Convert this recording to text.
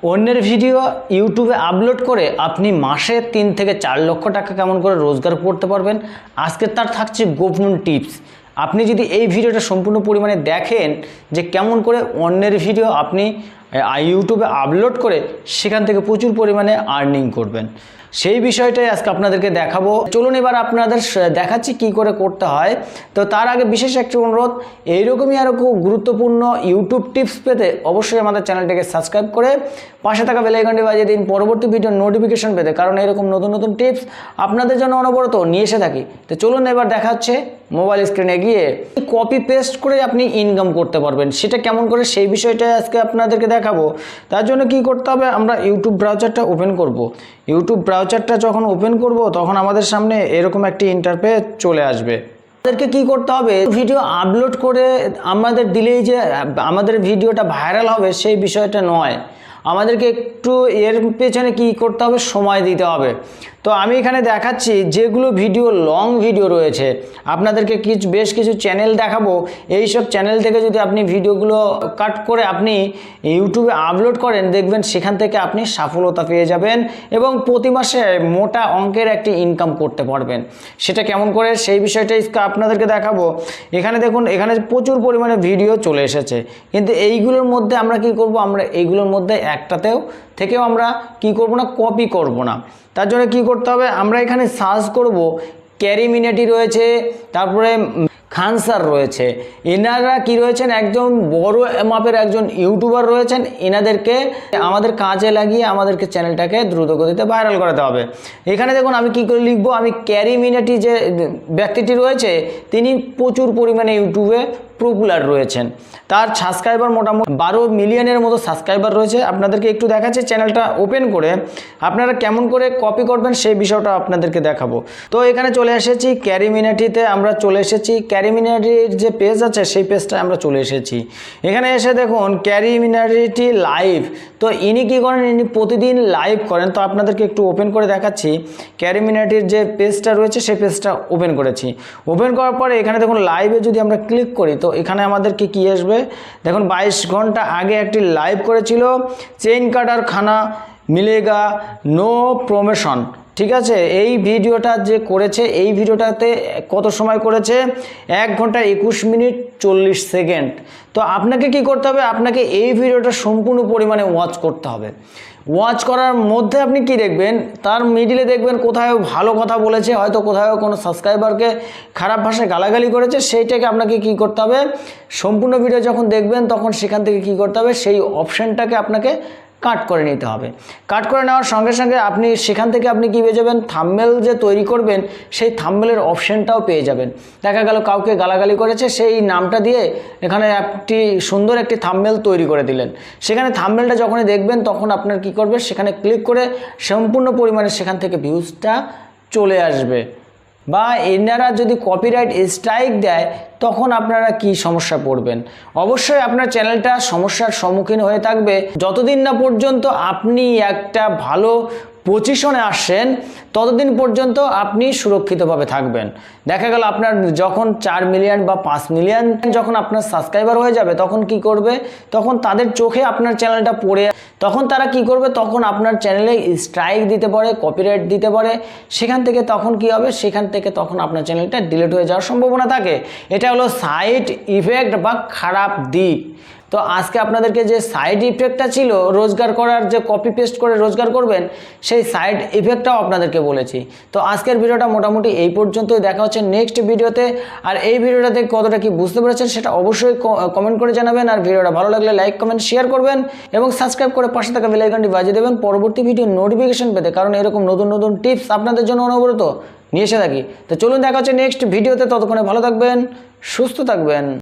অন্যের ভিডিও ইউটিউবে আপলোড করে আপনি মাসে 3 থেকে 4 লক্ষ টাকা কেমন করে রোজগার করতে পারবেন। আজকে তার থাকছে গোপন টিপস। আপনি যদি এই ভিডিওটা সম্পূর্ণ পরিমাণে দেখেন যে কেমন করে অন্যের ভিডিও আপনি ইউটিউবে আপলোড করে সেখান থেকে প্রচুর পরিমাণে আর্নিং করবেন, সেই বিষয়টাই আজকে আপনাদেরকে দেখাবো। চলুন এবার আপনাদের দেখাচ্ছি কি করে করতে হয়। তো তার আগে বিশেষ একটি অনুরোধ, এইরকমই আরও খুব গুরুত্বপূর্ণ ইউটিউব টিপস পেতে অবশ্যই আমাদের চ্যানেলটিকে সাবস্ক্রাইব করে পাশে থাকা বেল আইকনটি বাজিয়ে দিন পরবর্তী ভিডিওর নোটিফিকেশন পেতে, কারণ এরকম নতুন নতুন টিপস আপনাদের জন্য অনবরত নিয়ে এসে থাকি। তো চলুন এবার দেখাচ্ছে মোবাইল স্ক্রিনে গিয়ে কপি পেস্ট করে আপনি ইনকাম করতে পারবেন, সেটা কেমন করে সেই বিষয়টাই আজকে আপনাদেরকে দেখাবো। তার জন্য কি করতে হবে, আমরা ইউটিউব ব্রাউজারটা ওপেন করব। ইউটিউব ব্রাউজারটা যখন ওপেন করব তখন আমাদের সামনে এরকম একটি ইন্টারফেস চলে আসবে। আমাদেরকে কি করতে হবে, ভিডিও আপলোড করে আমাদের দিলেই যে আমাদের ভিডিওটা ভাইরাল হবে সেই বিষয়টা নয়, আমাদেরকে একটু এর পেছনে কি করতে হবে, সময় দিতে হবে। তো আমি এখানে দেখাচ্ছি যেগুলো ভিডিও লং ভিডিও রয়েছে, আপনাদেরকে বেশ কিছু চ্যানেল দেখাবো। এই সব চ্যানেল থেকে যদি আপনি ভিডিওগুলো কাট করে আপনি ইউটিউবে আপলোড করেন, দেখবেন সেখান থেকে আপনি সফলতা পেয়ে যাবেন এবং প্রতি মাসে মোটা অঙ্কের একটি ইনকাম করতে পারবেন। সেটা কেমন করে সেই বিষয়টাই আপনাদেরকে দেখাবো। এখানে দেখুন, এখানে প্রচুর পরিমাণে ভিডিও চলে এসেছে, কিন্তু এইগুলোর মধ্যে আমরা কি করব, আমরা এইগুলোর মধ্যে একটাতেও থেকেও আমরা কি করব না, কপি করব না। তার জন্য কি করতে হবে, আমরা এখানে সার্চ করব, ক্যারিমিনাটি রয়েছে, তারপরে খান স্যার রয়েছে, এনারা কি রয়েছেন, একজন বড় মাপের একজন ইউটিউবার রয়েছেন। এনাদেরকে আমাদের কাজে লাগিয়ে আমাদেরকে চ্যানেলটাকে দ্রুত গতিতে ভাইরাল করাতে হবে। এখানে দেখুন আমি কি করে লিখবো, আমি ক্যারিমিনাটি যে ব্যক্তিটি রয়েছে তিনি প্রচুর পরিমাণে ইউটিউবে পপুলার রয়েছেন, তার সাবস্ক্রাইবার মোটামুটি 12 মিলিয়নের মতো সাবস্ক্রাইবার রয়েছে। আপনাদেরকে একটু দেখাচ্ছি চ্যানেলটা ওপেন করে আপনারা কেমন করে কপি করবেন সেই বিষয়টা আপনাদেরকে দেখাবো। তো এখানে চলে এসেছি ক্যারিমিনাটিতে, আমরা চলে এসেছি ক্যারিমিনাটির যে পেজ আছে সেই পেজটা আমরা চলে এসেছি। এখানে এসে দেখুন ক্যারিমিনাটি লাইভ, তো ইনি কী করেন, ইনি প্রতিদিন লাইভ করেন। তো আপনাদেরকে একটু ওপেন করে দেখাচ্ছি, ক্যারিমিনাটির যে পেজটা রয়েছে সেই পেজটা ওপেন করেছি। ওপেন করার পরে এখানে দেখুন লাইভে যদি আমরা ক্লিক করি তো এখানে আমাদেরকে কি আসবে, দেখুন 22 ঘন্টা আগে একটি লাইভ করেছিল, চেইন কাটার খানা মিলেগা নো প্রমোশন। ঠিক আছে, এই ভিডিওটা যে করেছে, এই ভিডিওটাতে কত সময় করেছে, 1 ঘন্টা 21 মিনিট 40 সেকেন্ড। তো আপনাকে কি করতে হবে, আপনাকে এই ভিডিওটা সম্পূর্ণ পরিমাণে ওয়াচ করতে হবে। ওয়াচ করার মধ্যে আপনি কি দেখবেন, তার মিডিলে দেখবেন কোথাও ভালো কথা বলেছে, হয়তো কোথাও কোনো সাবস্ক্রাইবারকে খারাপ ভাষায় গালাগালি করেছে, সেইটাকে আপনাকে কি করতে হবে, সম্পূর্ণ ভিডিও যখন দেখবেন তখন সেখান থেকে কি করতে হবে, সেই অপশানটাকে আপনাকে কাট করে নিতে হবে। কাট করে নেওয়ার সঙ্গে সঙ্গে আপনি সেখান থেকে আপনি কী পেয়ে যাবেন, থাম্বনেল যে তৈরি করবেন সেই থাম্বনেলের অপশানটাও পেয়ে যাবেন। দেখা গেল কাউকে গালাগালি করেছে, সেই নামটা দিয়ে এখানে একটি সুন্দর একটি থাম্বনেল তৈরি করে দিলেন। সেখানে থাম্বনেলটা যখনই দেখবেন তখন আপনার কি করবে, সেখানে ক্লিক করে সম্পূর্ণ পরিমাণে সেখান থেকে ভিউজটা চলে আসবে। বা এনারা যদি কপিরাইট স্ট্রাইক দেয় তখন আপনারা কি সমস্যা পড়বেন। অবশ্যই আপনার চ্যানেলটা সমস্যার সম্মুখীন হয়ে থাকবে যতদিন না পর্যন্ত আপনি একটা ভালো পজিশনে আসেন, ততদিন পর্যন্ত আপনি সুরক্ষিতভাবে থাকবেন। দেখা গেল আপনার যখন 4 মিলিয়ন বা 5 মিলিয়ন যখন আপনার সাবস্ক্রাইবার হয়ে যাবে তখন কি করবে, তখন তাদের চোখে আপনার চ্যানেলটা পড়ে, তখন তারা কি করবে, তখন আপনার চ্যানেলে স্ট্রাইক দিতে পারে, কপিরাইট দিতে পারে। সেখান থেকে তখন কি হবে, সেখান থেকে তখন আপনার চ্যানেলটা ডিলিট হয়ে যাওয়ার সম্ভাবনা থাকে। এটা হলো সাইড ইফেক্ট বা খারাপ দিক। তো আজকে আপনাদেরকে যে সাইড ইফেক্টটা ছিল রোজগার করার, যে কপি পেস্ট করে রোজগার করবেন, সেই সাইড ইফেক্টটাও আপনাদেরকে বলেছি। তো আজকের ভিডিওটা মোটামুটি এই পর্যন্তই, দেখা হচ্ছে নেক্সট ভিডিওতে। আর এই ভিডিওটাতে কতটা কি বুঝতে পেরেছেন সেটা অবশ্যই কমেন্ট করে জানাবেন। আর ভিডিওটা ভালো লাগলে লাইক কমেন্ট শেয়ার করবেন এবং সাবস্ক্রাইব করে পাশে থাকা বেল আইকনটি বাজিয়ে দেবেন পরবর্তী ভিডিও নোটিফিকেশন পেতে, কারণ এরকম নতুন নতুন টিপস আপনাদের জন্য অনবরত নিয়ে এসে থাকি। তো চলুন দেখা হচ্ছে নেক্সট ভিডিওতে, ততক্ষণে ভালো থাকবেন, সুস্থ থাকবেন।